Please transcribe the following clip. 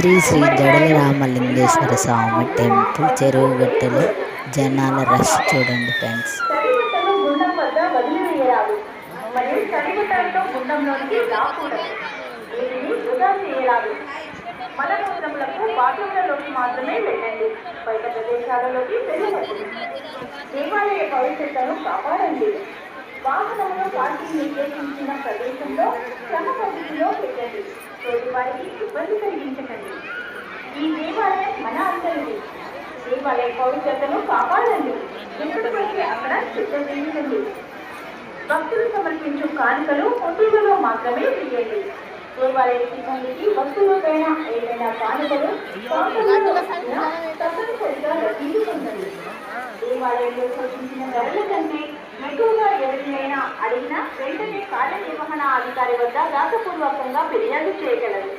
శ్రీ శ్రీ జడల రామలింగేశ్వర స్వామి temple చెరువు గట్టులో జనాల rush చూడండి ఫ్రెండ్స్. తడిగుట్టను గుండం వద్ద వదిలివేయరాదు మరియు తడిగుట్టలతో గుండంలోనికి రాకూడదు. వీటిని వృధా చేయరాదు. మలమూత్రములకు బాత్రూంలలోకి మాత్రమే వెళ్ళండి. బయట ప్రదేశాలలోకి వెళ్ళవద్దు. దేవాలయ పవిత్రతను కాపాడండి. వాహనంలో పార్కింగ్ నిర్దేశించిన ప్రదేశంలో క్రమ పద్ధతిలో పెట్టండి. తోటి వారికి ఇబ్బంది కలిగించకండి. ఈ దేవాలయం మన అందరిది. దేవాలయ పవిత్రతను కాపాడండి. ఎక్కడ పడితే అక్కడ శుద్ధ చేయించండి. భక్తులు సమర్పించు కానుకలు హోటళ్లలో మాత్రమే తీయండి. దేవాలయ సిబ్బందికి భక్తులపైన ఏదైనా కానుకలు తప్పనిసరిగా రసీదు పొందండి. దేవాలయంలో సూచించిన ధరల కంటే ఎక్కువగా ఎవరినైనా అడిగినా వెంటనే కార్యనిర్వహణ అధికారి వద్ద రాతపూర్వకంగా ఫిర్యాదు చేయగలరు.